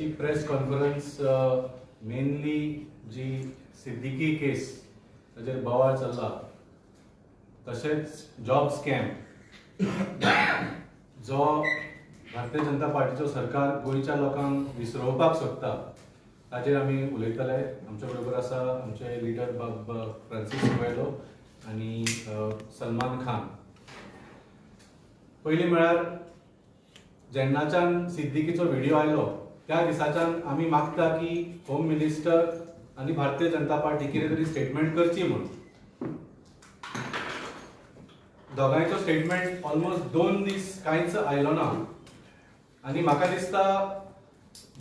Press conference mainly जी सिद्दीकी केस ताचेर बोवाळ चल्ला तशेंच जॉब स्कॅम जो भारतीय जनता पार्टीचो सरकार गोंयच्या लोकांक विसरोवपाक सोदता ताचेर आमी उलयतले. आमचे बरोबर आसा आमचे लिडर फ्रांसीस सुवेलो आनी सलमान खान. पयलीं म्हळ्यार जेन्नाच्यान सिद्दीकीचो व्हिडिओ आयलो त्या दिसाच्यान आमी मागता की होम मिनिस्टर आनी भारतीय जनता पार्टी कितें तरी स्टेटमेंट करची म्हूण. दोगांयचो स्टेटमेंट ऑलमोस्ट 2 दीस कांयच आयलो ना आनी म्हाका दिसता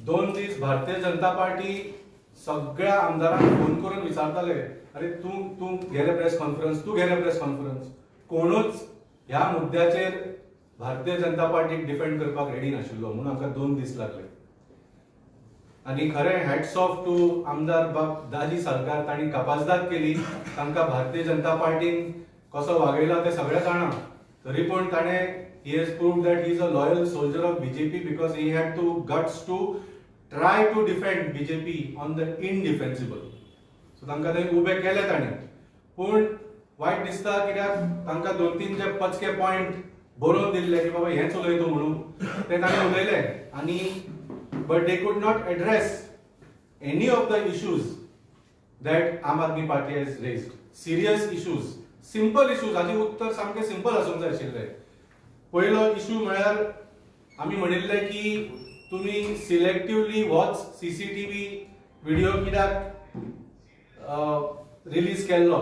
2 दीस भारतीय जनता पार्टी सगळ्या आमदारांक फोन करून विचारताले, अरे तूं घे रे प्रेस कॉन्फरन्स, तूं घे रे प्रेस कॉन्फरन्स. कोणूच ह्या मुद्द्याचेर भारतीय जनता पार्टीक डिफेंड करपाक रेडी नाशिल्लो म्हणून आमकां 2 दीस लागले. आनी खरें हॅट्स ऑफ टू आमदार दाजी सरकार, तांणी कपासदाद केली. तांकां भारतीय जनता पार्टीन कसो वागयला ते सगळे जाणा. तरी पूण ताणें he has proved that he is a loyal soldier of BJP because he had to guts to try to defend BJP on the indefensible. So तांकां थंय उबे केले ताणें. पूण वायट दिसता कित्याक तांकां 2-3 जे पचके पॉयंट बरोवन दिल्ले की बाबा हेंच उलय तूं म्हणून ते ताणें उलयले आनी but they could not address any of the issues that Aam Aadmi Party has raised. Serious issues, simple issues. हाजी उत्तर सामकें सिंपल आसूंक जाय आशिल्लें. पयलो इशू म्हळ्यार आमी म्हणिल्ले की तुमी सिलेक्टिवली होच सीसीटीव्ही व्हिडिओ कित्याक रिलीज केल्लो.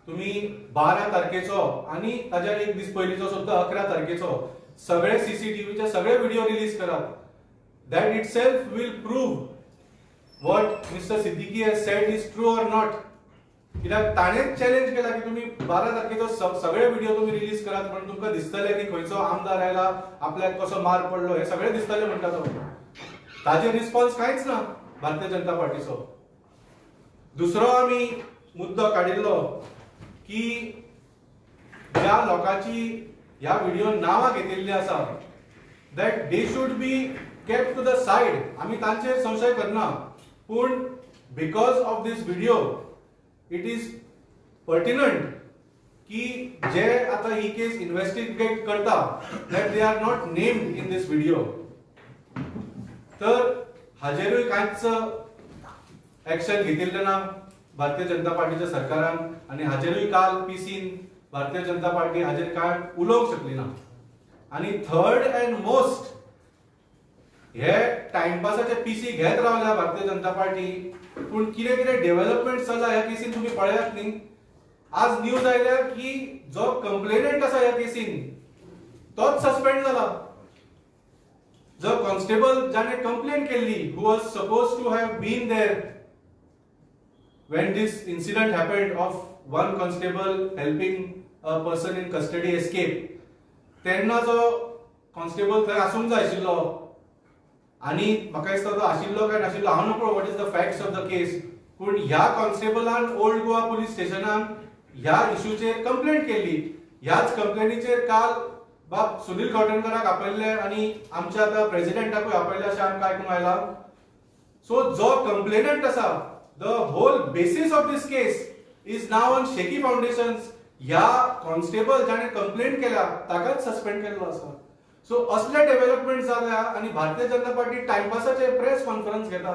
तुमी 12 तारखेचो आनी ताच्या एक दीस पयलींचो सुद्दां 11 तारखेचो सगळे सीसीटीव्हीचे सगळे व्हिडिओ रिलीज करात. That itself will prove what Mr. Siddiqui has said is true or not. कित्याक ताणेच चॅलेंज केला की तुम्ही 12 तारखेचो सगळे व्हिडिओ तुम्ही रिलीज करात पण तुमकां दिसतले की खंयचो आमदार आयला, आपल्याक कसो मार पडलो, हे सगळे दिसतले म्हणटा तो. ताजे रिस्पॉन्स कांयच ना भारतीय जनता पार्टीचो. दुसरो आमी मुद्दो काडिल्लो की ज्या लोकांची ह्या व्हिडिओन नांवां घेतिल्ली आसा that they should be kept to the side. आमी तांचेर संशय करना, पूण because of this video it is pertinent की जे आता ही केस इन्व्हेस्टिगेट करता that they are not named in this video. तर हाजेरूय कांयच ऍक्शन घेतिल्लें ना भारतीय जनता पार्टीच्या सरकारान आनी हाजेरूय काल पीसीन भारतीय जनता पार्टी हाजेर कांय उलोवंक शकली ना. आनी थर्ड अँड मोस्ट हे टाइमपासाचे पीसी घेत रावल्या भारतीय जनता पार्टी. पूण कितें कितें डेव्हलपमेंट चल्ला ह्या केसीन तुमी पळयात न्ही. आज न्यूज आयल्या की जो कंप्लेनंट आसा ह्या केसीन तोच सस्पेंड जाला. जो कॉन्स्टेबल जाणे कंप्लेन केल्ली who was suppose to have been there when this incident happened of one constable helping a person in custody escape, तेन्ना जो कॉन्स्टेबल थंय आसूंक जाय आशिल्लो आनी म्हाका दिसता तो आशिल्लो काय नाशिल्लो हांव नकळो what is the facts of the case. पूण ह्या कॉन्स्टेबलान ओल्ड गोवा पुलीस स्टेशनान ह्या इश्यूचेर कंप्लेंट केल्ली. ह्याच कंप्लेनीचेर काल बाब सुनील खटणकराक आपयल्ले आनी आमच्या आता प्रेसिडेंटाकूय आपयल्ले अशें आमकां आयकूंक आयला. सो जो कंप्लेनंट आसा the whole basis of this case is now on shaky foundations. ह्या कॉन्स्टेबल जाणे कंप्लेंट केल्या ताकाच सस्पेंड केल्लो आसा. सो असले डेव्हलपमेंट जाल्या आनी Bharatiya Janata party टाइमपासाचे press conference घेता.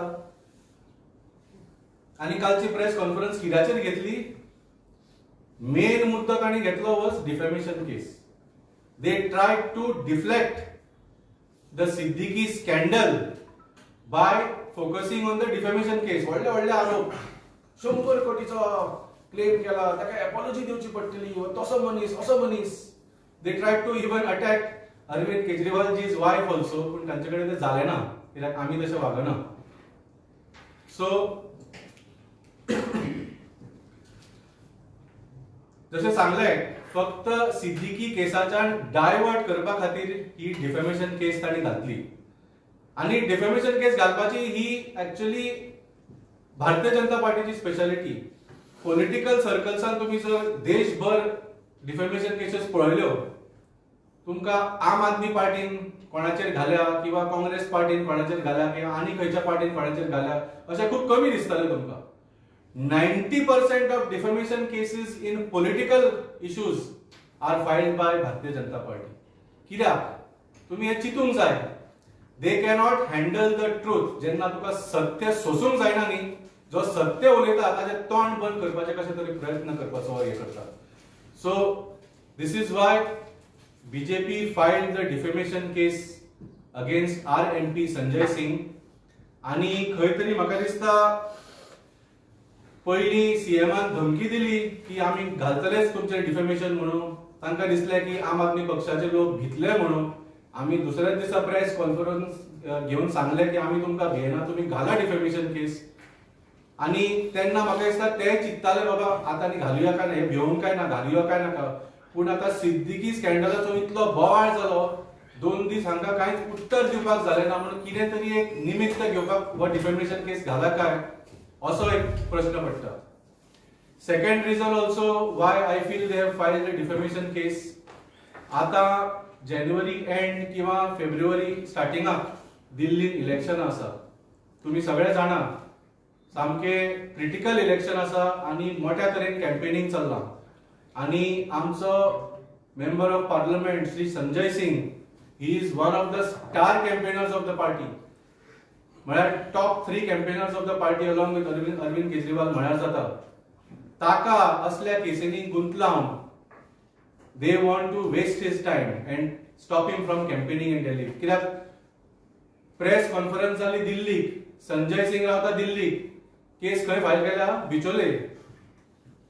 आनी कालची प्रेस कॉन्फरन्स कित्याचेर घेतली? मेन मुद्दो तांणी घेतलो was defamation case. They try to deflect the Siddiqui scandal by focusing on the defamation case. व्हडले व्हडले आरोप, 100 कोटीचो क्लेम केला, ताका एपॉलॉजी दिवची पडटली, तसो मनीस असो मनीस. They try to even attack Arvind Kejriwal ji his wife also. पूण तांचे कडेन ते जालें ना कित्याक आमी तशें वागना. सो जशें सांगलें फक्त सिद्दीकी केसाच्यान डायवर्ट करपा खातीर ही डिफेमेशन केस तांणी घातली. आणि डिफेमेशन केस घालपाची ही ऍक्च्युअली भारतीय जनता पार्टीची स्पेशालिटी. पॉलिटिकल सर्कल्सान तुम्ही जर देशभर डिफेमेशन केसेस पळयल्यो तुमकां आम आदमी पार्टीन कोणाचेर घाल्या किंवा काँग्रेस पार्टीन कोणाचेर घाल्या किंवा आनी खंयच्या पार्टीन कोणाचेर घाल्या अशें खूब कमी दिसतालें तुमकां. 90% of defamation cases in political issues are filed by Bharatiya Janata Party. कित्याक तुम्ही हे चिंतूंक जाय. They cannot handle the truth. जेन्ना तुका सत्य सोसूंक जायना न्ही, जो सत्य उलयता ताचे तोंड बंद करपाचे कशे तरी प्रयत्न करपाचो हे करता. So this is why BJP filed the defamation case against our MP Sanjay Singh. आणि खंय तरी म्हाका दिसता पयली सीएमान धमकी दिली की आमी घालतलेच तुमचे डिफेमेशन म्हणून. तांकां दिसलें की आम आदमी पक्षाचे लोक भितले म्हणून. आमी दुसऱ्याच दिसा प्रेस कॉन्फरन्स घेवन सांगले की आमी तुमकां भियेना, तुमी घाला डिफेमेशन केस. आणि तेन्ना म्हाका दिसता ते चिंत्ताले बाबा आतां आनी घालुया काय ना, हे भिवूंक काय ना, घालुया काय नाका. पूण आतां सिद्दीकी स्कॅन्डलाचो इतलो बोवाळ जालो, 2 दीस हांकां कांयच उत्तर दिवपाक जालें ना म्हणून कितें तरी एक निमित्त घेवपाक हो डिफेमेशन केस घाला काय असो एक प्रश्न पडटा. Second reason also why I feel they have filed the defamation case. आता जानेवारी एंड किंवा फेब्रुवारी स्टार्टिंगाक दिल्लीत इलेक्शन आसा. तुम्ही सगळे जाणा सामके क्रिटिकल इलेक्शन आसा आणि मोठ्या तरेन कॅम्पेनिंग चल्लां. आणि आमचो member of parliament Shri Sanjay Singh, he is one of the star campaigners of the party. म्हळ्यार top 3 campaigners of the party along with Arvind Kejriwal म्हळ्यार जाता. ताका असल्या केसींनी गुंतलावन they want to waste his time and stop him from campaigning in Delhi. कित्याक press conference जाली दिल्लीक, संजय सिंग रावता दिल्लीक, केस खंय फायल केल्या बिचोले.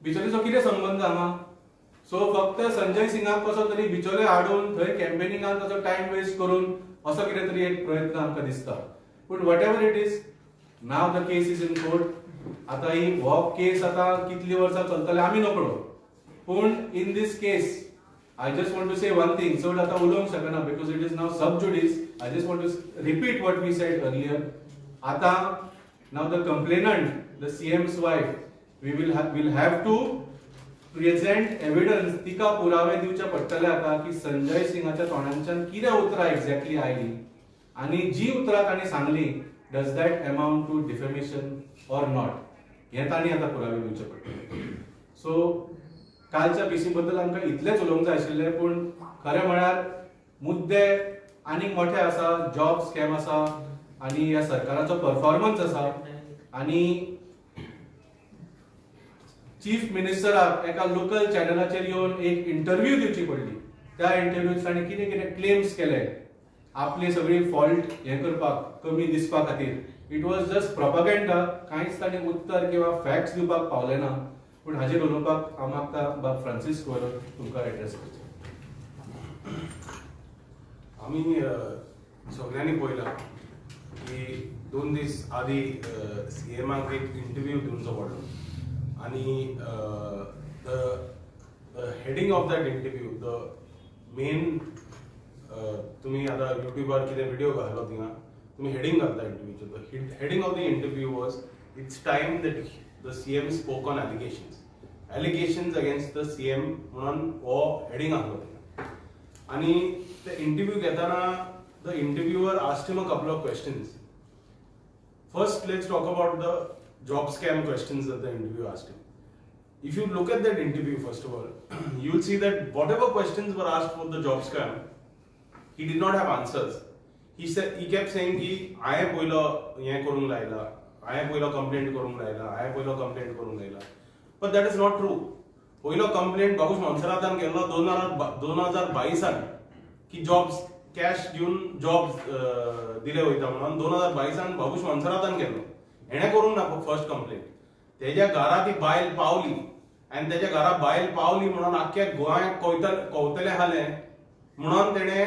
बिचोलेचो कितें संबंध हांगा. सो फक्त संजय सिंगाक कसो तरी बिचोले हाडून थंय कॅम्पेनिंगान ताचो टाइम वेस्ट करून असो कितें तरी एक प्रयत्न आमकां दिसता. But whatever it is, now the case is in court. आता ही हो केस आता कितली वर्सां चलतले आमी नकळो. पूण in this case, I just want to say one thing. चड आता उलोवंक शकना because it is now sub judice. I just want to repeat what we said earlier. आता now the complainant, the CM's wife, will have to present evidence. तिका पुरावे दिवचे पडटले आता की संजय सिंगाच्या तोंडांच्यान कितें उतरां एक्झॅक्टली आयली आणि जी उतरां ताणी सांगली, does that amount to defamation or not, हे ताणी आता पुरावे दिवचे पडटले. सो कालच्या पीसी बद्दल आमकां इतलेच उलोवंक जाय आशिल्लें. पूण खरें म्हळ्यार मुद्दे आनीक मोठे आसा. जॉब स्कॅम आसा आणि ह्या सरकाराचो परफॉर्मन्स आसा. आणि चीफ मिनिस्टराक एका लोकल चॅनलाचेर येवन एक इंटरव्यू दिवची पडली. त्या इंटरव्यूत ताणें कितें कितें क्लेम्स केले आपली सगळी फॉल्ट हे करपाक, कमी दिसपा खातीर. It was just propaganda. कांयच ताणें उत्तर किंवा फॅक्ट्स दिवपाक पावले ना. पूण हाजेर उलोवपाक हांव मागता फ्रांसीस कुएरो तुमकां एड्रेस करचें. आम्ही सगळ्यांनी पळयलां की 2 दीस आदी सीएमाक एक इंटरव्यू दिवचो पडलो आणि the heading of that interview, the main तुम्ही आता युट्यूबार कितें व्हिडिओ घालो थिंगा तुम्ही हेडिंग घालता इंटरव्यूचो. The heading of the interview was it's time that the CM spoke on allegations against the CM म्हणून हो हेडिंग आहलो थिंगा. आणि ते इंटरव्यू घेताना the interviewer asked him a couple of questions. First let's talk about the job scam questions that the interview asked him. If you look at that interview, first of all, you will see that whatever questions were asked for the job scam, he did not have answers. He kept saying ki I have poilo ye karung layla, I have poilo complaint karung layla, I have poilo complaint karung layla. But that is not true. Poilo complaint babush Mansaratan kello 2022 की jobs cash दिवन jobs दिले वयता म्हणून 2022 बाबूश मनसरातान केलो. हेणे करूंक ना first complaint. तेज्या घरा ती बायल पावली आनी तेज्या घरा बायल पावली म्हणून आख्ख्या गोंयाक कवतले हाले म्हणून तेणे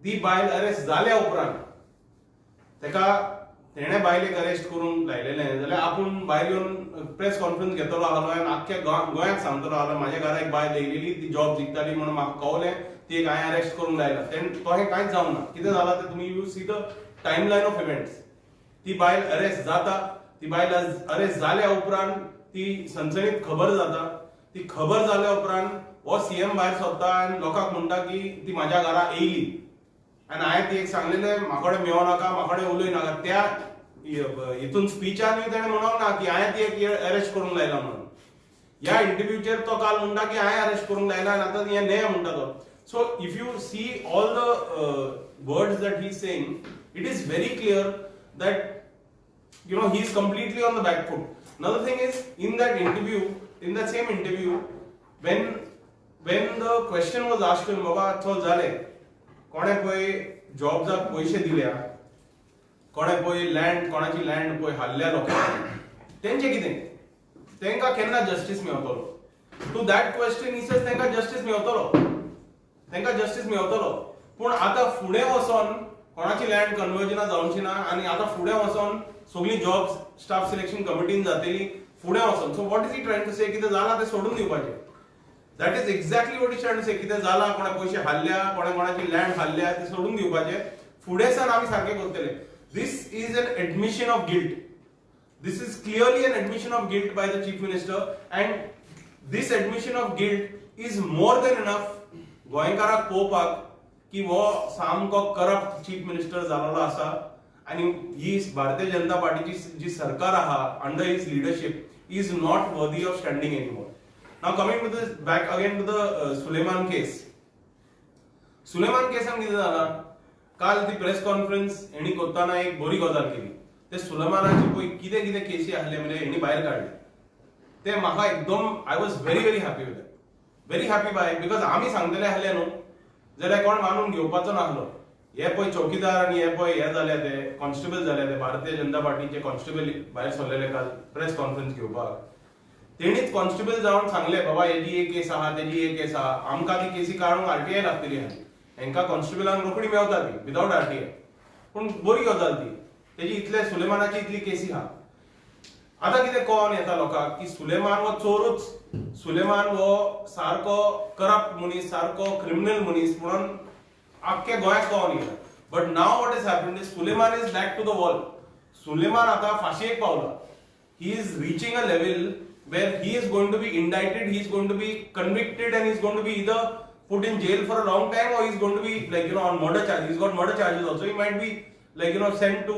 ती बायल अरेस्ट जाल्या उपरांत तेणे बायलेक अरेस्ट करून लायलेलें जाल्यार आपूण बायल येवन प्रेस कॉन्फरन्स घेतलो आसलो आनी आख्ख्या गोंयाक सांगतलो आसलो म्हाज्या घरा एक बायल येयलेली ती जॉब जिखताली म्हणून म्हाका कळलें ती हांवें अरेस्ट करून लायला. तो हें कांयच जावंक ना. कितें जालां तें तुमी you see the time line of events. ती बायल अरेस्ट जाता, ती बायल अरेस्ट जाल्या उपरांत ती सनसनीत खबर जाता. ती खबर जाल्या उपरांत हो सीएम भायर सरता आनी लोकांक म्हणटा की ती म्हाज्या घरा येयली आनी हांवें ती एक सांगलेलें म्हाका कडेन मेळो नाका, म्हाका कडेन उलय नाका. त्या हितून स्पिचानूय ताणें म्हणूंक ना की हांवें ती एक अरेस्ट करूंक लायला म्हणून. ह्या इंटरव्यूचेर तो काल म्हणटा की हांवें अरेस्ट करूंक लायला आनी आतां हें न्हय म्हणटा तो. So if you see all the words that he is saying, it is very clear that he is completely on the back foot. Another thing is, in that interview, in that same interview, when the question was asked to him, baba chol jale कोणे पळय जॉब्साक पयशे दिल्या, कोणे पळय land, कोणाची land पळय हाल्ल्या लोकांनी, तेंचे कितें, तेंका केन्ना जस्टिस मेळतलो? To that question he says तेंका जस्टिस मेळतलो, तेंका जस्टिस मेळतलो. पूण आतां फुडें वचोन कोणाची लँड कन्वर्जना जावची ना आनी आतां फुडें वचोन सगळी जॉब स्टाफ सिलेक्शन कमिटीन जातली फुडें वचोन. So what is he trying to say? कितें जालां तें सोडून दिवपाचें. That is exactly what is trying to say. कितें जालां, कोणे पयशे हाल्ल्या, कोणाची लँड हाल्ल्या, ते सोडून दिवपाचें. फुडें सावन आमी सारकें करतले. This is an admission of guilt. This is clearly an admission of guilt by the Chief Minister, and this admission of guilt is more than enough गोंयकाराक पळोवपाक की हो सामको करप्ट चीफ मिनिस्टर जाल्लो आसा आनी ही भारतीय जनता पार्टीची जी सरकार आहा under his leadership is not worthy of standing anymore. Now coming to this back again to the Suleman case. Suleman केसान कितें जालां, काल ती प्रेस कॉन्फरन्स हेणी करतना एक बरी गजाल केली. ते सुलेमानाची पळय कितें कितें केसी आहले म्हणजे हेणी भायर काडले ते म्हाका एकदम I was very very happy with that. Very happy by, because आमी सांगतले आहले न्हू जाल्यार कोण मानून घेवपाचो नासलो. हे पळय चौकीदार आनी हे पळय हे जाले ते कॉन्स्टेबल जाले ते भारतीय जनता पार्टीचे कॉन्स्टेबल भायर सरलेले काल प्रेस कॉन्फरन्स घेवपाक. तेणीच कॉन्स्टेबल जावन सांगले बाबा हेजी एक केस आहा, तेजी एक केस आहा, आमकां ती केसी काडूंक आरटीआय लागतली आहा. हेंकां कॉन्स्टेबलांक रोखडी मेवता ती विदाउट आरटीआय. पूण बरी गजाल ती, तेजी इतले सुलेमानाची इतली केसी आहा. आतां कितें कळोन येता लोकांक की सुलेमान हो चोरूच, सुलेमान हो सारको करप्ट मनीस, सारको क्रिमिनल मनीस म्हणून आख्ख्या गोंयाक कळोन येता. But now what is happening is Suleman is back to the wall. Suleman आतां फाशेक पावला. He is reaching a level where he is going to be indicted, he is going to be convicted, and he is going to be either put in jail for a long time or he is going to be on murder charges. He's got murder charges also. He might be sent to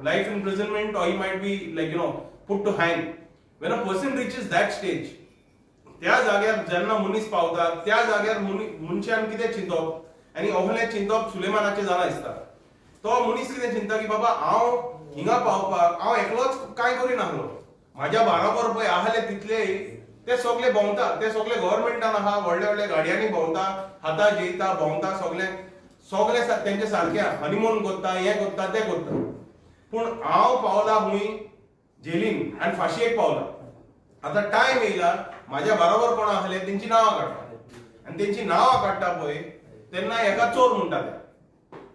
life imprisonment, or he might be put to hang. When a person reaches that stage, त्या जाग्यार जेन्ना मनीस पावता त्या जाग्यार मनशान कितें चिंतप आनी ओहलें चिंतप सुलेमानाचें जालां दिसता. तो मनीस कितें चिंता की बाबा हांव हिंगा पावपाक हांव एकलोच कांय करिनाहलो, म्हाज्या बाराबर पळय आहले तितले ते सगळे भोंवता, ते सगळे गव्हर्नमेंटान आहा, व्हडल्या व्हडल्या गाडयांनी भोंवता, हाता जेयता, भोंवता, सगळे तेंचे सारके हनीमून करता, हें करता, तें करता. पूण हांव पावला हुंय जेलीन आनी फाशेक पावला. आतां टायम येयला म्हाज्या बरोबर कोण आहले तेंची नांवां काडटा आनी तेंची नांवां काडटा पळय तेन्ना एका चोर म्हणटा ते.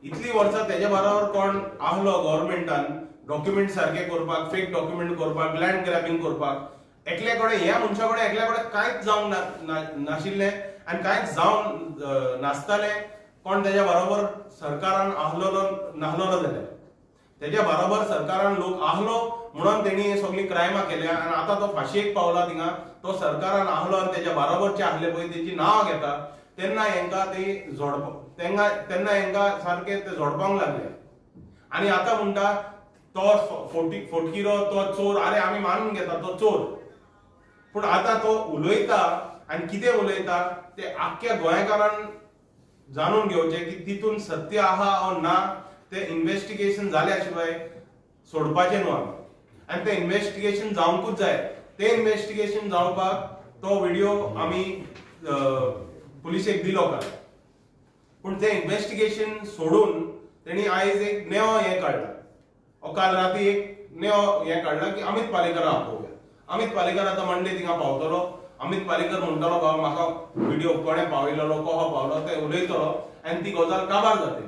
इतली वर्सां तेज्या बरोबर कोण आहलो गव्हर्नमेंटान डॉक्युमेंट सारखे करपाक, फेक डॉक्युमेंट करपाक, लँड ग्रॅबिंग करपाक, एकले कडेन ह्या मनशा कडेन एकल्या कडेन कांयच जावंक नाशिल्लें आनी कांयच जावंक नासतालें कोण तेज्या बरोबर सरकारान आहलोलो नाहलोलो जाल्यार. तेज्या बरोबर सरकारान लोक आहलो म्हणून तेणी हे सगळी क्रायमां केल्या आनी आतां तो फाशेक पावला थिंगा. तो सरकारान आहलो आनी तेज्या बरोबरचे आहले पळय तेची नांवां घेता तेन्ना हेंकां ते तेन्ना हेंकां सारके ते जोडपाक लागले. आनी आतां म्हणटा तो फोटकिरो, तो चोर, अरे आमी मानून घेता तो चोर. पूण आतां तो उलयता आनी कितें उलयता ते आख्ख्या गोंयकारान जाणून घेवचें की तितून सत्य आहा ओ ना. ते इन्व्हेस्टिगेशन जाल्या शिवाय सोडपाचें न्हू आमी. आनी तें इन्व्हेस्टिगेशन जावंकूच जाय. तें इन्व्हेस्टिगेशन जावपाक तो व्हिडिओ आमी पुलिसेक दिलो काल. पूण तें इन्व्हेस्टिगेशन सोडून तेणी आयज एक नवो हें काडला. काल राती एक नवो हें काडला की अमित पालेकराक आपोवया. अमित पालेकर आतां मंडे थिंगा पावतलो. अमित पालेकर म्हणटलो बाबा म्हाका व्हिडिओ कोणें पावयलेलो, कोहो पावलो ते उलयतलो आनी ती गजाल काबार जातली.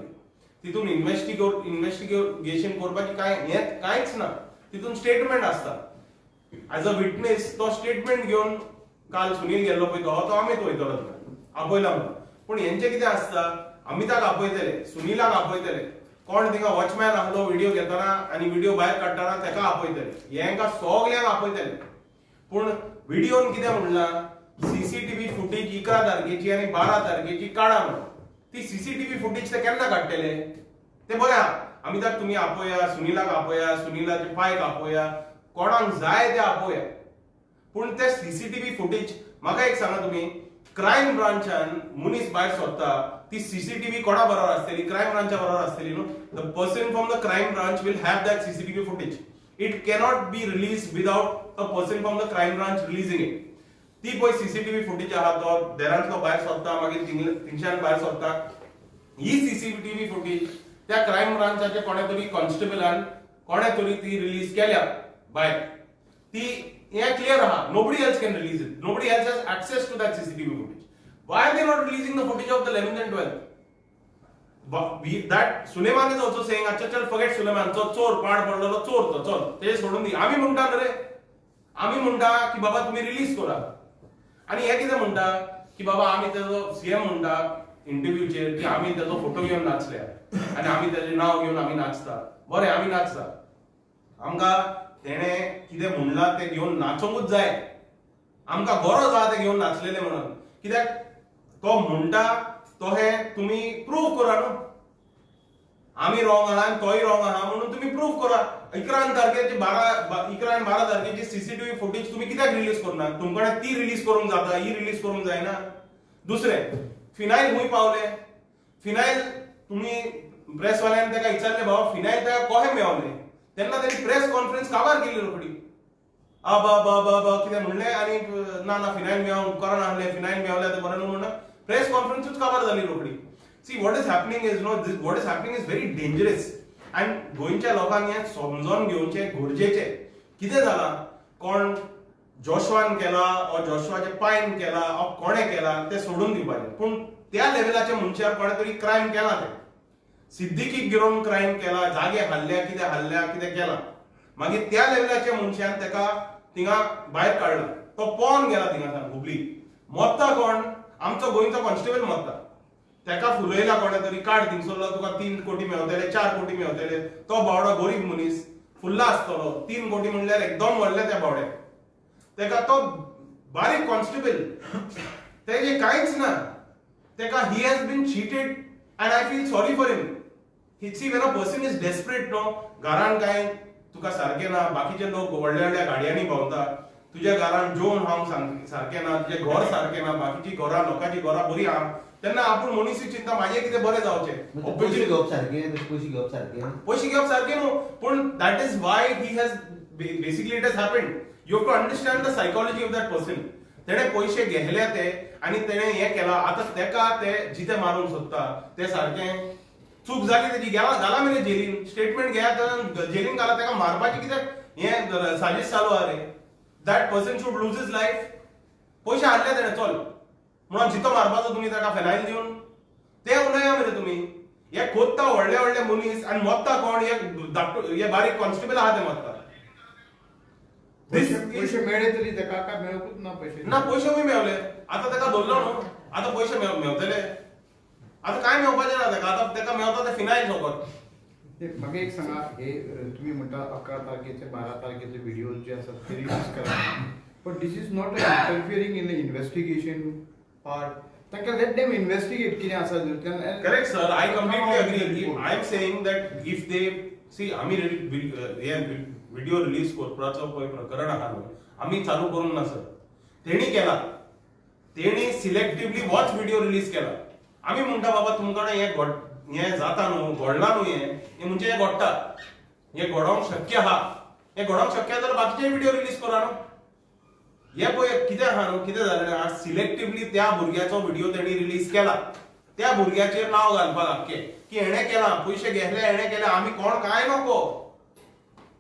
तितून इन्व्हेस्टिगेशन करपाची कांयच ना. तितून स्टेटमेंट आसता. एज अ विटनेस तो स्टेटमेंट घेवन काल सुनील गेल्लो पळय तो अमित वयतलो थिंगा आपयला म्हणून. पूण हेंचें कितें आसता, अमिताक आपयतले, सुनीलाक आपयतले, कोण थिंगा वॉचमॅन आहलो व्हिडिओ घेतना आनी व्हिडिओ भायर काडटना तेका आपयतले, हेंकां सगल्यांक आपयतले. पूण व्हिडिओन कितें म्हणलां, सीसीटीव्ही फुटेज 11 तारखेची आनी 12 तारखेची काडा म्हणून. ती सीसीटीव्ही फुटेज ते केन्ना काडटले ते बरें आहा. अमिताभ तुम्ही आपया, सुनीलाक आपया, सुनीलाचे पायक आपया, कोणाक जाय ते आपया. पूण ते सीसीटीव्ही फुटेज म्हाका एक सांगा तुम्ही, क्रायम ब्रांचान मनीस भायर सोदता ती सीसीटीव्ही कोणा बरोबर आसतली? क्रायम ब्रांचा बरोबर आसतली न्हू. The person from the crime branch will have that CCTV footage. It cannot be release without a person from the crime branch releasing it. ती पळय सीसीटीव्ही फुटेज आहा तो देरांतलो भायर सोदता, मागीर थिंगच्यान भायर सोदता. ही सीसीटीव्ही फुटेज त्या क्रायम ब्रांचाचे कोणे तरी कॉन्स्टेबलान कोणे तरी ती रिलीज केल्या भायर. ती हे क्लियर आहा. Nobody else can release it. Nobody else has access to that CCTV footage. Why are they not releasing the footage of the 11th and 12th? That Suleiman is also saying, अच्छा चल forget Suleiman, तो चोर पाड पडलेलो चोर तो चल ते सोडून दी. आम्ही म्हणटा रे, आम्ही म्हणटा की बाबा तुम्ही रिलीज करा. आणि हे कितें म्हणटा की बाबा आम्ही त्याचो सीएम म्हणटा इंटरव्यूचेर की आम्ही त्याचो फोटो घेऊन नाचल्या आणि आम्ही त्याचे नाव घेऊन आम्ही नाचता. बरें आम्ही नाचता. आमकां तेणे कितें म्हणला ते घेऊन नाचोंकूच जाय. आमकां गरज आहा ते घेऊन नाचलेले म्हणून. कित्याक तो म्हणटा तो हे तुम्ही प्रूव्ह करा न्हू. आम्ही रॉंग आहा आणि तोय रॉंग आहा म्हणून तुम्ही प्रूव्ह करा. 11 तारखेची 12 तारखेची सीसीटीव्ही फुटेज तुम्ही कित्याक रिलीज करना? तुमकडे ती रिलीज करूंक जाता, ही रिलीज करूंक जायना. दुसरें फिनायल खूंय पावले? फिनायल तुम्ही प्रेसवाल्यान ताका विचारले बाबा फिनायल ताका कशें मेळवलें? तेन्ना ताणी प्रेस कॉन्फरन्स काबार केली रोखडी. कितें म्हणलें आणि ना फिनायल मेळोवंक उपकारान आहले, फिनायल मेळवलें तें बरें न्हू म्हणून प्रेस कॉन्फरन्सूच काबार जाली रोखडी. See what is happening is no this what is happening is very dangerous. And गोंयच्या लोकांनी हें समजून घेवचें गरजेचें. कितें जालां? कोण जोशवान केला वा जोशवाच्या पायन केला वा कोणें केला तें सोडून दिवपाचें. पूण त्या लेवलाच्या मनशार कोणें तरी क्रायम केला. तें सिद्दीकीक गिरोवन क्रायम केला, जागे हाल्ल्या, कितें केलां. मागीर त्या लेवलाच्या मनशान ताका थिंगा भायर काडला. तो पोवन गेला थिंगासान हुबली. मोत्ता कोण? आमचो गोंयचो कॉन्स्टेबल मोत्ता. ताका फुलयला कोणे तरी काड थिंगसरलो तुका 3 कोटी मेळटले, 4 कोटी मेळटले. तो बावडो गरीब मनीस फुल्ला आसतलो. 3 कोटी म्हणल्यार एकदम व्हडले त्या बावड्याक. ताका तो बारीक कॉन्स्टेबल तेजे कांयच ना. ताका he has been cheated and I feel sorry for him. See when a person is desperate no, घरान कांय तुका सारकें ना, बाकीचे लोक व्हडल्या व्हडल्या गाडयांनी भोंवता, तुज्या घरान जेवण खावंक सारकें ना, तुजें घर सारकें ना, बाकीची घरां लोकांची घरां बरी आहा, तेन्ना आपूण मनीस चिंता म्हाजें कितें बरें जावचें. पयशे घेवप सारकें पयशे घेवप सारकें न्हू. पूण that is why he has basically it has happened. You have to understand the psychology of that person. तेणे पयशे घेतले ते आनी तेणे हें केलां. आतां तेका ते जिते मारूंक सोदता ते सारकें चूक जाली तेजी घाला मरे जेलीन. स्टेटमेंट घेया जेलीन घाला. ताका मारपाची कित्याक हें साजीश चालू आहा रे. That person should lose his life. पयशे हाडले तेणे चल म्हणून जितो मारपाचो तुमी ताका फेनायल दिवन ते उलया मरे तुमी. हे खोदता व्हडले व्हडले मनीस आनी मोत्ता कोण? हे बारीक कॉन्स्टेबल आहा ते मोत्ता. पैसे मेळ्ळे तरी ताका काय मेळपूच ना पैसे. ना पयशे मेळवले. आतां ताका धरलो न्हू. आतां पयशे मेळतले. आता काय मेळपाचें ना ताका. आतां ताका मेळता ते फिनायल सोबत. म्हाका एक सांगा, हे तुम्ही म्हणटा 11 तारखेचे 12 तारखेचे व्हिडिओ जे आसात ते रिलीज करा. But this is not interfering in the investigation part. ताका लेट देम इन्व्हेस्टिगेट कितें आसा. Correct sir, I completely agree. I am saying that if they see आमी हे व्हिडिओ रिलीज करपाचो पळय प्रकरण आहा न्हू, आमी चालू करूंक ना सर. तेणी केला. तेणी सिलेक्टिव्हली वॉच व्हिडिओ रिलीज केला. आमी म्हणटा बाबा तुमकडे हे जाता न्हू, घडला न्हू, हे म्हणजे हे घडटा, हे घडोवंक शक्य आहा. हे घडोवंक शक्य आहा जाल्यार बाकीचे व्हिडिओ रिलीज करा न्हू. हे पळय कितें आहा न्हू, कितें जालें आहा, सिलेक्टिव्हली त्या भुरग्याचो व्हिडिओ तेणी रिलीज केला. त्या भुरग्याचेर नाव घालपाक आख्खें की हेणे केला, पयशे घेतले, हेणे केले. आमी कोण काय नको.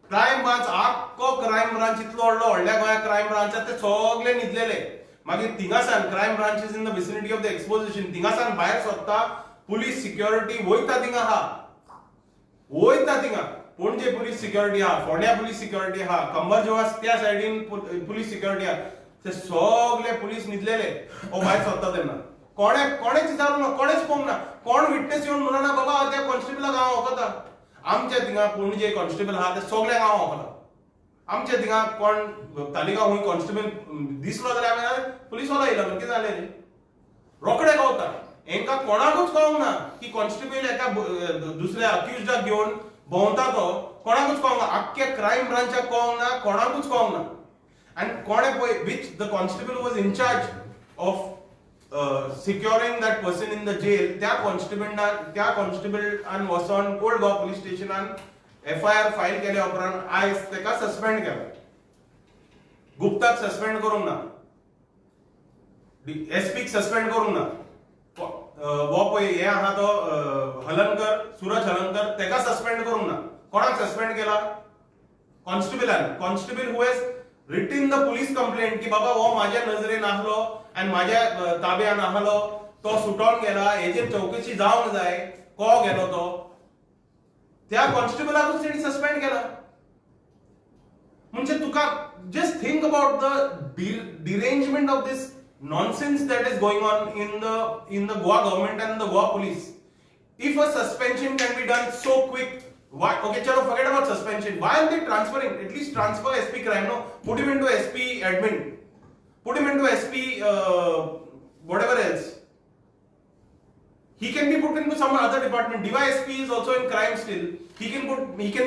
क्रायम ब्रांच आख्खो क्रायम ब्रांच इतलो व्हडल्या गोंया क्रायम ब्रांचात ते सगळे न्हिदलेले. मागीर थिंगासान क्रायम ब्रांचीस in the vicinity of the exposition थिंगासान भायर सोदता. पुलीस सिक्युरिटी वयता थिंगा आहा. वयता थिंगा. पणजे पुलीस सिक्युरिटी आहा, फोंड्या पुलीस सिक्युरिटी आहा, कंबरजुवा त्या सायडीन पुलीस सिक्युरिटी आहा. ते सगळे पुलीस न्हिदलेले. ओ भायर सोदता तेन्ना कोणेच विचारूंक ना, कोणेच पळोवंक ना. कोण विटनेस येवन म्हणना बाबा त्या कॉन्स्टेबलाक हांव वखता. आमच्या थिंगा पणजे कॉन्स्टेबल आहा ते सगळ्यांक हांव वखता. आमच्या थिंगा कोण तालिगांव खूंय कॉन्स्टेबल दिसलो जाल्यार आमी पुलीस वालो येयला कितें जालें रे. रोखडे गावता. हेंका कोणाकूच कळोंक ना की कॉन्स्टेबल एका दुसऱ्या अक्युज्डाक घेवन भोंवता तो कोणाकूच कळोंक ना आख्ख्या क्रायम ब्रांचाक कळोंक ना कोणाकूच कळोंक ना and कोणे पळय which the constable was in charge of securing that person in the jail त्या कॉन्स्टेबलान वचोन ओल्ड गोवा पुलीस स्टेशनान FIR फायल केल्या उपरांत आयज तेका सस्पेंड केला गुप्ताक सस्पेंड करूंक ना SP सस्पेंड करूंक ना वो पळय हे आहा तो हलनकर सूरज हलनकर तेका सस्पेंड करूंक ना कोणाक सस्पेंड केला constable who has written the police complaint की बाबा हो माझ्या नजरेन आसलो आणि माझ्या ताब्यान आसलो तो सुटोन गेला हेचेर चौकशी जावंक जाय को गेलो तो त्या कॉन्स्टेबलाकूच तेणी सस्पेंड केला म्हणजे तुका just think about the derangement of this nonsense that is going on in the Goa government and the Goa police. If a suspension can be done so quick, why? Okay, chalo, forget about suspension. Why are they transferring? At least transfer SP crime, no? Put him into SP admin. Put him into SP whatever else. He can be put into some other department. DYSP is also in crime still. He can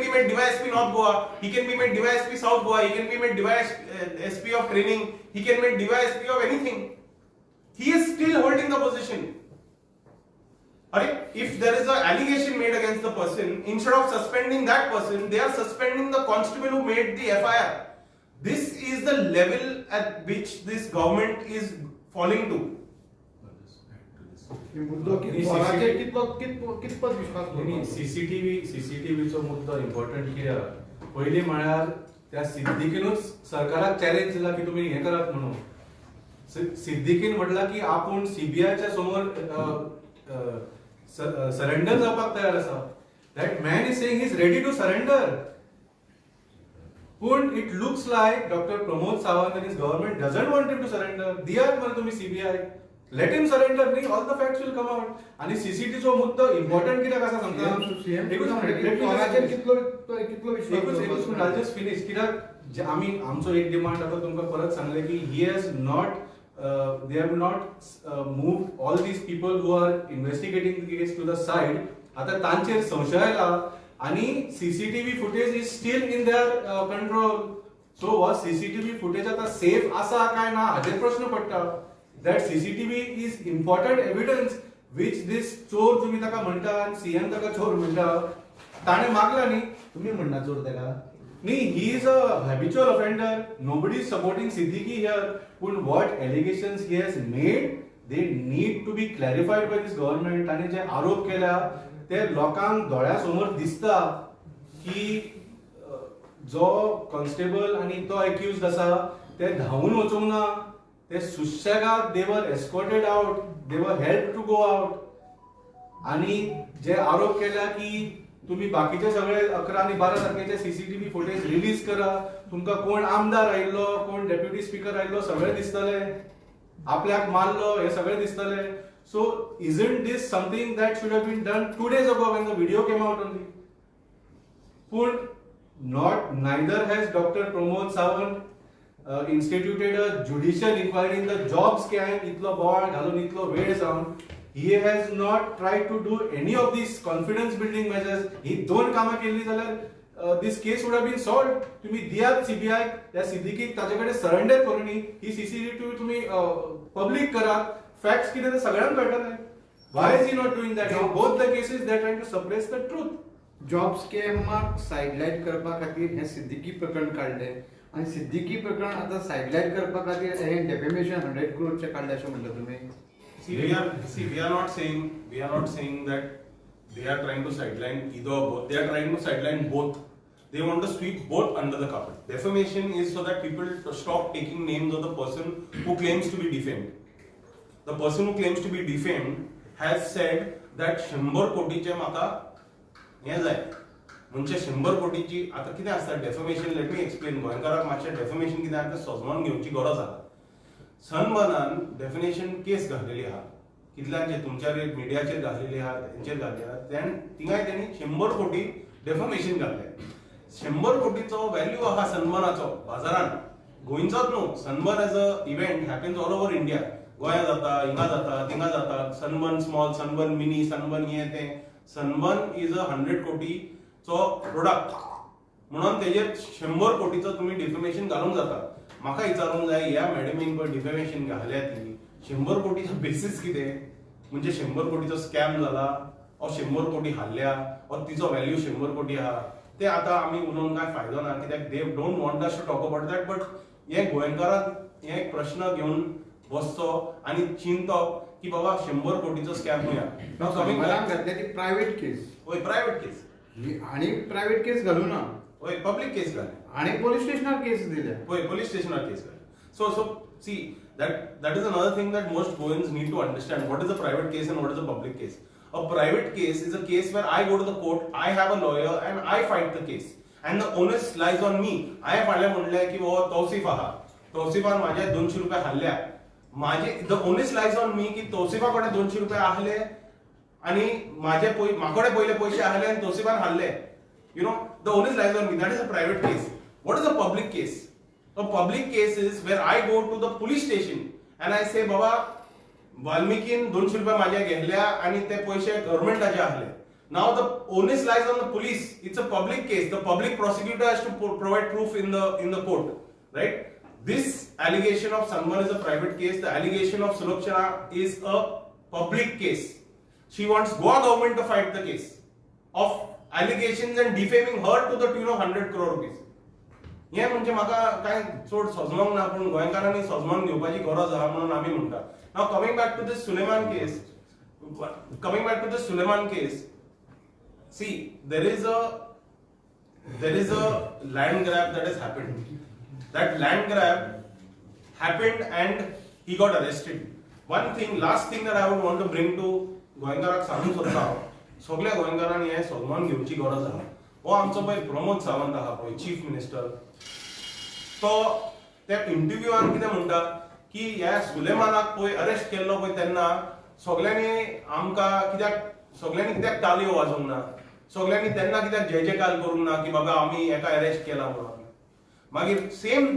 be made DYSP North Goa. He can be made DYSP South Goa. He can be made DYSP of training. He can make DYSP of anything. He is still holding the position. If there is an allegation made against the person, instead of suspending that person, they are suspending the constable who made the FIR. This is the level at which this government is falling to. मुद्दो कितपत विश्वास नाही, सीसीटीव्हीचो मुद्दो important कित्याक पयलीं म्हळ्यार त्या सिद्दीकीनूच सरकाराक challenge दिला की तुम्ही हे करात म्हणून सिद्दीकीन म्हटला की आपूण सीबीआयच्या समोर सरेंडर जावपाक तयार आसा that man is saying he is ready to surrender पण it looks like doctor Pramod Sawant and his government doesn't want him to surrender. दियात मरे तुम्ही सीबीआय let him surrender नी all the facts will come out. आणि सीसीटीचो मुद्दो important कित्याक आसा सांगता I'll just finish कित्याक आमी आमचो एक डिमांड आता तुमकां परत सांगले की he has not they have not moved all these people who are investigating the case to the side. आता तांचेर संशय आयला आणि CCTV footage is steel in their control. So हो सीसीटीव्ही फुटेज आता सेफ आसा काय ना हाचेर प्रश्न पडटा. That CCTV is important evidence which this चोर तुम्ही ताका म्हणटा आणि सीएम ताका चोर म्हणटा ताणे मागला न्ही तुम्ही म्हणना चोर त्याला न्ही. He is a habitual offender. Nobody is supporting Siddiqui here. पण what allegations he has made they need to be clarified by this government. आणि जे आरोप केल्या ते लोकांक दोळ्यासमोर दिसता की जो कॉन्स्टेबल आणि तो एक्युज्ड आसा ते धांवून वचूंक ना. ते सुशेगाद दे वर एस्कॉर्टेड आउट. दे वर हेल्प टू गो आउट. आणि जे आरोप केल्या की तुम्ही बाकीचे सगळे 11 आणि 12 तारखेचे सीसीटीव्ही फुटेज रिलीज करा. तुमका कोण आमदार आयिल्लो कोण डेप्युटी स्पीकर आयिल्लो सगळे दिसतले. आपल्याक मारलो हे सगळे दिसतले. So isn't this something that should have been done 2 days ago when the video came out only? But neither has Dr. Pramod Sawant instituted a judicial inquiry in the job scam itlo board घालून इतलो वेळ जावन. He has not tried to do any of these confidence building measures. ही दोन कामां केली जाल्यार this case would have been solved. तुम्ही दियात सीबीआय त्या सिद्दीकीक ताजेकडे सरेंडर करूनी ही सीसीटीव्ही तुम्ही पब्लिक करा. फॅक्ट्स कितें ते सगळ्यांक कळटले. Why is he not doing that? In both the cases they are trying to suppress the truth. Job स्कॅमाक साइडलाइन करपा खातीर हे सिद्दीकी प्रकरण काढले आणि सिद्दीकी प्रकरण आता साइडलाइन करपा खातीर हे डेफेमेशन 100 crore चे काढले अशें म्हणटा तुम्ही. we are not saying that they are trying to sideline either or both. They are trying to sideline both. They want to sweep both under the carpet. Defamation is so that people stop taking names of the person who claims to be defamed. The person who claims to be defamed has said that 100 कोटीचे म्हाका हे जाय. म्हणजे 100 कोटीची आता कितें आसता defamation. Let me explain. गोंयकाराक मातशें डेफमेशन कितें आसा तें समजून घेवची गरज आसा. सनबर्नान डेफिनेशन केस घातलेली आहा. कितल्यांचे तुमच्या मिडियाचेर घातलेली आहा तेंचेर घातलेली आहा. तिंगाय तेणी 100 कोटी डेफमेशन घातले. 100 कोटीचो व्हॅल्यू आहा सनबर्नाचो बाजारान. गोंयचोच न्हू. Sunburn as a event happens all over India. गोंया जाता, हिंगा जाता, थिंगा जाता, sunburn small, sunburn mini, sunburn हे ते. सनबर्न इज अ 100 कोटीचो प्रोडक्ट म्हणून तेजेर 100 कोटीचो तुम्ही डिफेमेशन घालूंक जाता. म्हाका विचारूंक जाय, ह्या मॅडमीन पळय डिफेमेशन घाल्या ती 100 कोटीचो बेसीस कितें? म्हणजे 100 कोटीचो स्कॅम जाला, ओ 100 कोटी हाडल्या, और तिचो व्हॅल्यू 100 कोटी आहा. ते आता आमी उलोवन काय फायदो ना, कित्याक they don't want us to talk about that. But हे गोंयकारांक हे प्रश्न घेवन बसचो आणि चिंतप की बाबा 100 कोटीचो स्कॅम होया. मला घातल्या ती प्रायव्हेट केस. होय, प्रायव्हेट केस. आणि प्रायव्हेट केस घालू ना. होय, पब्लिक केस घाले. आणि पोलीस स्टेशनार केस दिल्या. होय, पोलीस स्टेशनार केस घाले. So see, that is another thing that most Goans need to understand. What is a private case and what is a public case? A private case is a case where I go to the court, I have a lawyer and I fight the case. And the onus lies on me. I फाल्यां म्हणलें की वो तौसिफ आहा, तौसिफान माझे 200 रुपये हाडल्या. the onus lies on me की तौसिफाकडे 200 रुपये आहले आणि माकडे पहिले पैसे आहले आणि तौसिफान हाडले. You know, the onus lies on me. That is a private case. What is a public case? A public case is where I go to the police station and I say, Baba, वाल्मिकीन 200 रुपये माझ्या घेतल्या आणि ते पैसे गव्हर्नमेंटाचे आहले. Now the onus lies on the police. It's a public case. The public prosecutor has to provide proof in the court, right? This allegation of Sanman is a private case. The allegation of Sulakshana is a public case. She wants Goa government to fight the case of allegations and defaming her to the tune of 100 crore rupees. हे म्हणजे म्हाका काय चड सजमोंक ना, पण गोंयकारांनी सजमोन घेवपाची गरज आहा म्हणून आमी म्हणटा. नाव coming back to this Suleman case, see, there is a land grab that has happened. That land grab happened and he got arrested. Last thing that I would want to bring to गोंयकाराक सांगूंक सोदता, सगळ्या गोंयकारांनी हे सन्मान घेवची गरज आहा. हो आमचो पळय प्रमोद सावंत आहा पळय, चीफ मिनिस्टर, तो त्या इंटरव्यूआन कितें म्हणटा की ह्या सुलेमानाक पळय अरेस्ट केल्लो पळय तेन्ना सगळ्यांनी कित्याक ताळयो वाजोवंक ना, सगळ्यांनी तेन्ना कित्याक जय जयकार करूंक ना की बाबा आमी एका अरेस्ट केला म्हणून. मागीर same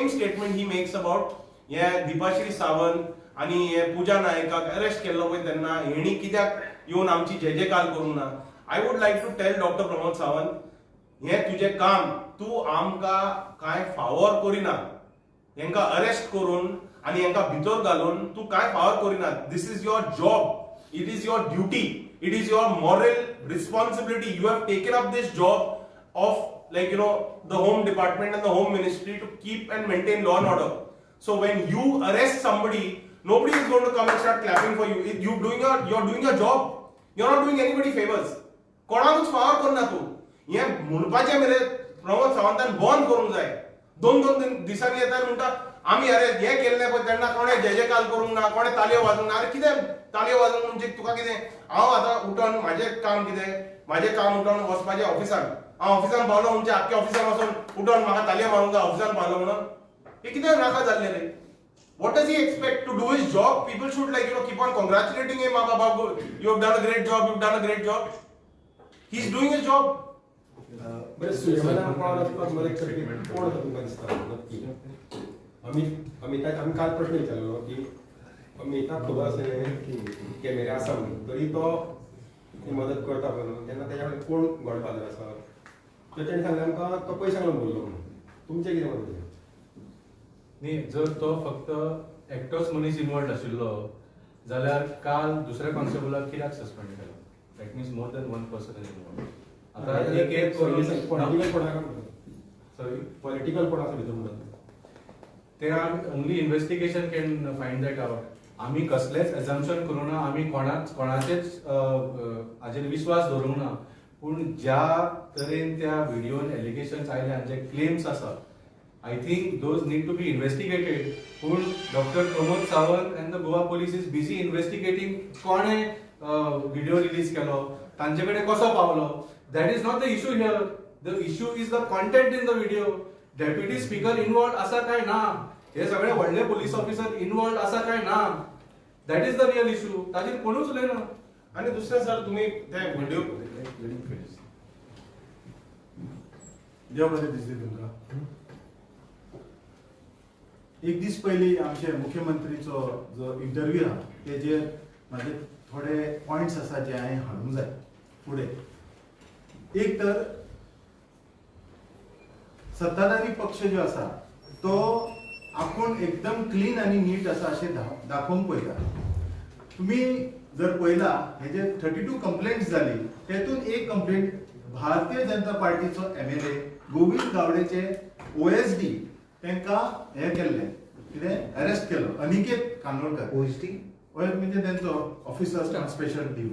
statement he makes about हे दिपाश्री सावंत आणि हे पूजा नायकाक अरेस्ट केल्लो पळय तेन्ना हेणी कित्याक येवन आमची जय जयकार करूंक ना. I would like to tell doctor Pramod Sawant, हे तुजें काम, तू आमकां कांय फावोर करिना. हेंकां अरेस्ट करून आनी हेंकां भितर घालून तू कांय फावोर करिना. This is your job, it is your duty, it is your moral responsibility. You have taken up this job of the home department and the home ministry to keep and maintain law and order. So when you arrest somebody, nobody is going to come and start clapping for you. You're doing your job. You're not doing anybody favors. कोणाकूच फावर करना तू. हे म्हणपाचे मेरे प्रमोद सावंतान बंद करूंक जाय. दोन दिसांनी येता म्हणटा आमी अरे हे केल्ले पळय तेन्ना कोणे जय जयकार करूंक ना, कोणे ताळयो वाजोवंक ना. अरे कितें ताळयो वाजोवंक म्हणजे तुका कितें? हांव आतां उठोन म्हाजें काम कितें? म्हाजें काम उठोन वचपाचें ऑफिसान. हांव ऑफिसान पावलो म्हणजे आख्या ऑफिसान वचून उठोन म्हाका ताळयो मारूंक जाय ऑफिसान पावलो म्हणून. हे कितें नाका जाल्लें रे? What does he expect to do his job? People should keep on congratulating him. Baba, you have done a great job. You've done a great job. He's doing his job. बरं, सुलेमाना कोण तुमकां दिसता नक्की? आम्ही काल प्रश्न विचारलो की अमिताभ खबर आसलें की कॅमेरे आसा म्हणून, तरी तो मदत करता म्हणून तेन्ना तेच्या कडेन कोण गॉडफादर आसा? तेणी सांगलें आमकां तो पयशांक लागून बोल्लो म्हणून. तुमचें कितें मत? न्ही, जर तो फक्त एकटोच मनीस इन्वॉल्ड आशिल्लो जाल्यार काल दुसऱ्या कॉन्स्टेबलाक कित्याक सस्पेंड केलो? That means more than one person is involved. आता एक पॉलिटिकल कोण आसा? सॉरी, पॉलिटिकल कोण आसा भितर म्हणटा ते only investigation can find that out. आमी कसलेच एझम्पशन करूं ना, आमी कोणाचेच हाजेर विश्वास दवरूंक ना. पूण ज्या तरेन त्या व्हिडिओन एलिगेशन्स आयल्या जे क्लेम्स आसा, I think those need to be investigated. But Dr. Pramod Sawant and the Goa police is busy investigating कोणे video release केलो, तांचेकडे कसो पावलो. That is not the issue here. The issue is the content in the video. Deputy speaker involved आसा काय ना, हे सगळे व्हडले police officer involved आसा काय ना, that is the real issue. ताचेर कोणूच उलयना. आणि दुसरें सर, तुम्ही ते व्हिडिओ देव बरें दिसले तुमकां. एक दीस पयलीं आमचे मुख्यमंत्रीचो जो इंटरव्यू आहा तेजेर म्हाजे थोडे पॉयंट्स आसा जे हांवें हाडूंक जाय फुडें. एक तर सत्ताधारी पक्ष जो आसा तो आपूण एकदम क्लीन आनी नीट आसा अशें दाखोवंक पळयता. तुम्ही जर पळयला हे जे 32 कंप्लेंट्स जाली तेतून एक complaint Bharatiya Janata पार्टीचो MLA Govind गावडेचे OSD तांकां हे केल्ले कितें अरेस्ट केलो अनिकेत कांदोळकर म्हणजे त्यांचो ऑफिसर स्पेशल टीम.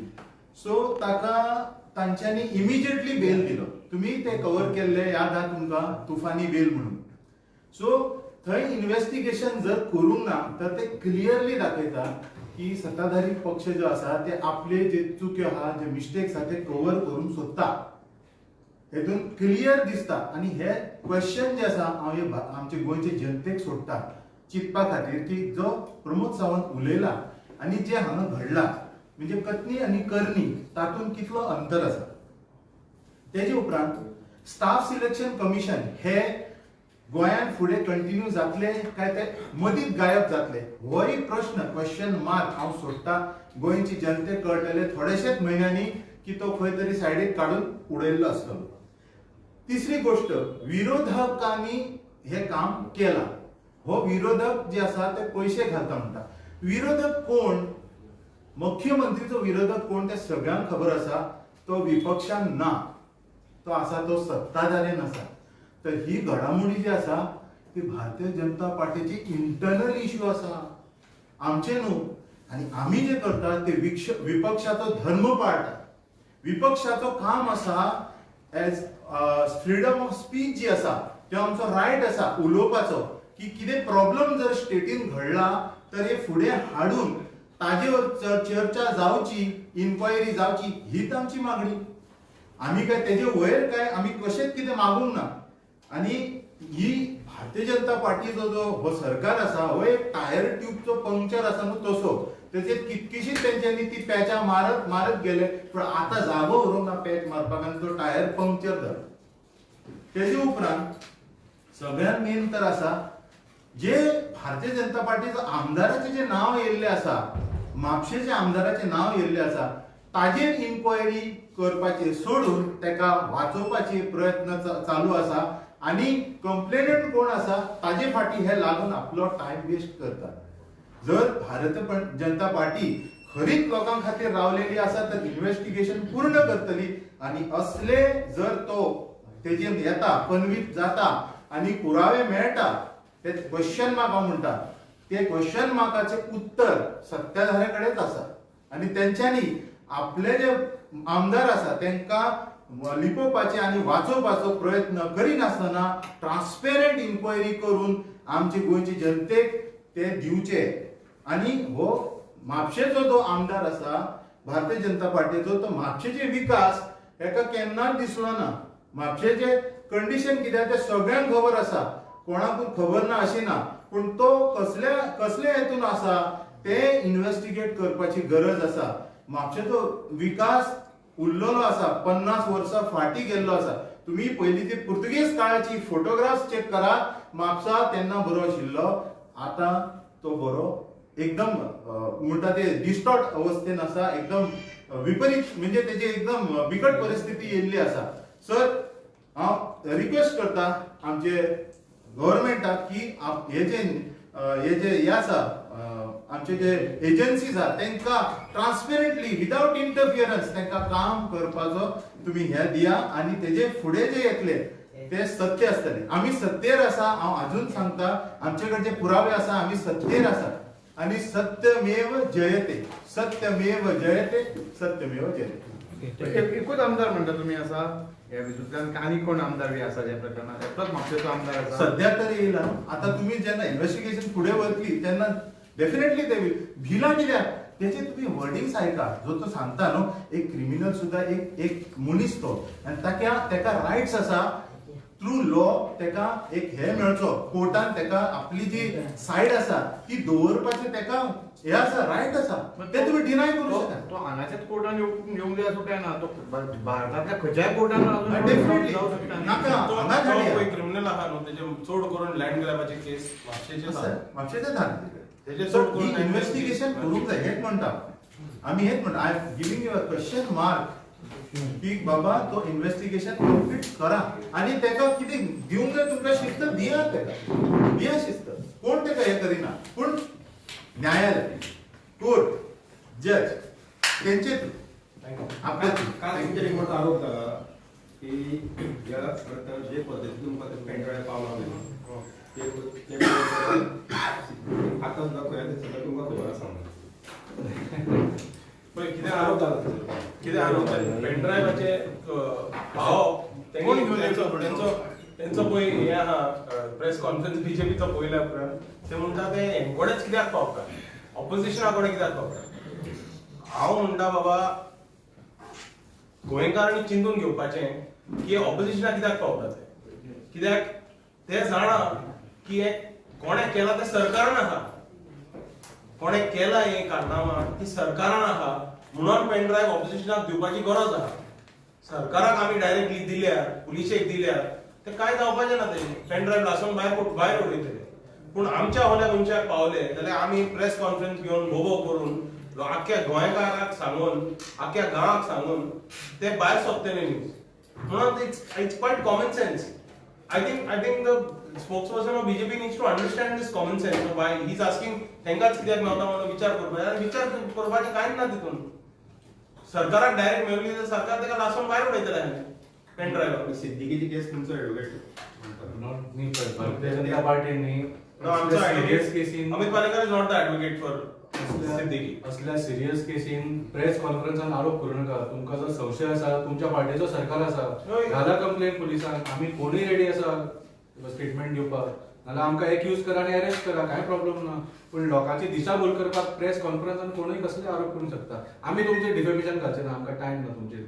सो ताका तांच्यांनी इमिजिएटली बेल दिलो. तुम्ही ते कव्हर केल्ले याद आहा तुमकां तुफानी बेल म्हणून. सो थंय इन्व्हेस्टिगेशन जर करूंक ना तर ते क्लियरली दाखयता की सत्ताधारी पक्ष जो आसा ते आपले जे चुक्यो आहा जे मिस्टेक्स आहा ते कव्हर करूंक सोदता. हेतून क्लियर दिसता. आनी हे क्वेश्चन जे आसा हांव आमचे गोंयचे जनतेक सोडटा चिंतपा खातीर की जो प्रमोद सावंत उलयला आनी जे हांगा घडला म्हणजे कथनी आनी करनी तातूंत कितलो अंतर आसा. तेजे उपरांत स्टाफ सिलेक्शन कमिशन हे गोंयांत फुडें कंटिन्यू जातले काय ते मदींच गायब जातले हो एक प्रश्न क्वेश्चन मार्क हांव सोडटा. गोंयची जनतेक कळटले थोडेशेच म्हयन्यांनी की तो खंय तरी सायडीक काडून उडयल्लो आसतलो. तिसरी गोष्ट विरोधकांनी हे काम केला. हो विरोधक जे आसा ते पयशे घालता म्हणटा. विरोधक कोण? मुख्यमंत्रीचो विरोधक कोण ते सगळ्यांक खबर आसा. तो विपक्षान ना, तो आसा तो सत्ताधाऱ्यान आसा. तर ही घडामोडी जी आसा ती भारतीय जनता पार्टीची इंटरनल इश्यू आसा आमचे न्हू. आनी आमी जे करता ते विपक्षाचो धर्म पाळटा. विपक्षाचो काम आसा एज फ्रीडम ऑफ स्पीच जी आसा तो आमचो रायट आसा उलोवपाचो की कितें प्रॉब्लेम जर स्टेटीन घडला तर हे फुडें हाडून ताजेवर चर्चा जावची इन्क्वायरी जावची हीच आमची मागणी. आमी काय तेजे वयर काय आमी कशेंच कितें मागूंक ना. आनी ही भारतीय जनता पार्टीचो जो हो सरकार आसा हो एक टायर ट्यूबचो पंक्चर आसा न्हू तसो. तेचेर कितकीशीच तेंच्यांनी ती पॅचां मारत मारत गेले पण आतां जागो व्हरूंक ना पॅच मारपाक आनी तो टायर पंक्चर जाला. तेजे उपरांत सगळ्यात मेन तर आसा जे भारतीय जनता पार्टीचो आमदाराचे जे नाव येयल्ले आसा म्हापशेचे आमदाराचे नाव येयल्ले आसा ताजेर इन्क्वायरी करपाचे सोडून तेका वाचोवपाचे प्रयत्न चालू आसा. आनी कंप्लेनंट कोण आसा ताजे फाटी हे लागून आपलो टायम वेस्ट करता. जर भारतीय जनता पार्टी खरीच लोकां खातीर रावलेली आसा तर इन्व्हेस्टिगेशन पूर्ण करतली. आनी असले जर तो तेजेर येता कन्विक्ट जाता आनी पुरावे मेळटा ते क्वेश्चन मार्क हांव म्हणटा ते क्वेश्चन मार्काचे उत्तर सत्ताधाऱ्या कडेच आसा. आनी तेंच्यांनी आपले जे आमदार आसा तांकां लिपोवपाचे आनी वाचोवपाचो प्रयत्न करिनासतना ट्रान्सपेरंट इन्क्वायरी करून आमचे गोंयचे जनतेक ते दिवचे. आनी हो म्हापशेचो जो आमदार आसा भारतीय जनता पार्टीचो तो म्हापशेचे विकास हेका केन्नाच दिसलो ना. म्हापशेचे कंडिशन कितें ते सगळ्यांक खबर आसा. कोणाकूच खबर ना अशें ना. पूण तो कसले हेतून आसा ते इन्व्हेस्टिगेट करपाची गरज आसा. म्हापशेचो विकास उरलेलो आसा 50 वर्सां फाटीं गेल्लो आसा. तुम्ही पयलीं ती पुर्तुगेज काळाची फोटोग्राफ्स चेक करात. म्हापसा तेन्ना बरो आशिल्लो आतां तो बरो एकदम म्हणटा ते डिस्टॉर्ट अवस्थेन आसा. एकदम विपरीत म्हणजे तेजे एकदम बिकट परिस्थिती येयल्ली आसा. सर हांव रिक्वेस्ट करता आमचे गव्हर्नमेंटाक की हे जे हे आसा आमचे जे एजन्सीज आहा तांकां ट्रान्सपेरंटली विदाउट इंटरफियरन्स तांकां काम करपाचो तुम्ही हे दिया. आनी तेजे फुडें जे येतले ते सत्य आसतले. आमी सत्तेर आसा. हांव अजून सांगता आमचे कडेन जे पुरावे आसा आमी सत्तेर आसा. आनी सत्यमेव जयते सत्यमेव जयते सत्यमेव जयते. एकूच आमदार म्हणटा तुम्ही आसा ह्या भितूंतल्यान आनी कोण आमदार बी आसा ह्या प्रकरणात? एकलोच म्हापशेचो आमदार आसा सध्या तरी येयला. आता तुम्ही जेन्ना इन्व्हेस्टिगेशन फुडें वतली तेन्ना डेफिनेटली ते भिला कित्याक त्याचे तुम्ही वर्डिंग्स ऐका. जो तो सांगता न्हू एक क्रिमिनल सुद्धा एक मनीस तो आनी तेका रायट्स आसा थ्रू लॉ तेका एक हे मेळचो कोर्टान तेका आपली जी सायड आसा ती दवरपाचे तेका हे आसा रायट आसा. ते तुम्ही डिनाय करू शकता. तो हांगाच्याच कोर्टान येवंक जाय असो काय ना. तो भारतातल्या खंयच्याय कोर्टान डेफिनेटली नाका हांगा तो क्रिमिनल आहा न्हू तेजे चड करून लँड ग्रॅबाची केस म्हापशेचे म्हापशेचे धाडले तेजे So, चड ही करून इन्व्हेस्टिगेशन करूंक जाय हेच म्हणटा आम्ही हेच म्हणटा I am giving you a question mark की बाबा तो इन्व्हेस्टिगेशन कंप्लीट करा आणि तेका कितें दिवंक जाय तुमकां शिस्त दियात तेका दिया शिस्त कोण तेका हे करिना पूण न्यायालय कोर्ट जज तेंचे आपल्या काल तुमचेर एक मोठो आरोप जाला की ह्या प्रकार जे पद्दतीन तुमकां ते पेंड्रायव पावला न्हू ते आतां सुद्दां खंय तें सगळें तुमकां खबर आसा म्हणून पळय कितें आरोप जाला कितें आरोप जाला पेनड्रायव्हाचे भाव कोण घेऊन तेंचो येतो? तेंचो तेंचो पळय हे आहा प्रेस कॉन्फरन्स बीजेपीचो पळयल्या उपरांत ते म्हणटा ते हेंकोडेच कित्याक पावता ऑपोजिशना कडेन कित्याक पावता हांव म्हणटा बाबा गोंयकारांनी चिंतून घेवपाचें की ऑपोजिशना कित्याक पावता ते कित्याक ते जाणा की हे कोणें केला ते सरकारान आहा कोणें केला हे कारनामा ती सरकारान आहा म्हणून पेनड्रायव्ह ऑपोजिशनाक दिवपाची गरज आहा सरकाराक आमी डायरेक्टली दिल्यार पुलिशेक दिल्यार ते काय जावपाचें ना तेजें पेनड्रायव्ह लासून भायर उडयतले पूण आमच्या होल्या मनशाक पावले जाल्यार आमी प्रेस कॉन्फरन्स घेवन बोबो करून आख्ख्या गोंयकाराक सांगून आख्ख्या गांवाक सांगून ते भायर सोंपतले न्यूज म्हणून it's quiet common sense I think the spokesperson of BJP needs to understand this common sense. So why he's asking तेंकाच कित्याक मेवता म्हणून विचार करपाचे विचार करपाचें कांयच ना तितून सरकाराक डायरेक्ट मेवली तर सरकार तेका लासून भायर उडयतले पेनड्रायव्ह सिद्दीकीची केस तुमचो advocate not me Bharatiya Janata पार्टीने आमचो serious casein Amit Palekar is not the advocate for Siddiqui असल्या सिरियस केसीन प्रेस कॉन्फरन्सान आरोप करू नका तुमकां जर संशय आसा तुमच्या पार्टीचो सरकार आसा होय. घाला कंप्लेन पुलिसांक आमी कोणूय रेडी आसा स्टेटमेंट दिवपाक नाल्यार आमकां एक्यूज करा आनी अरेस्ट करा कांय प्रॉब्लेम ना पूण लोकांची दिशाभूल करपाक प्रेस कॉन्फरन्सान कोणूय कसले आरोप करूंक शकता आमी तुमचेर डिफेमेशन घालचे ना आमकां टायम ना तुमचेर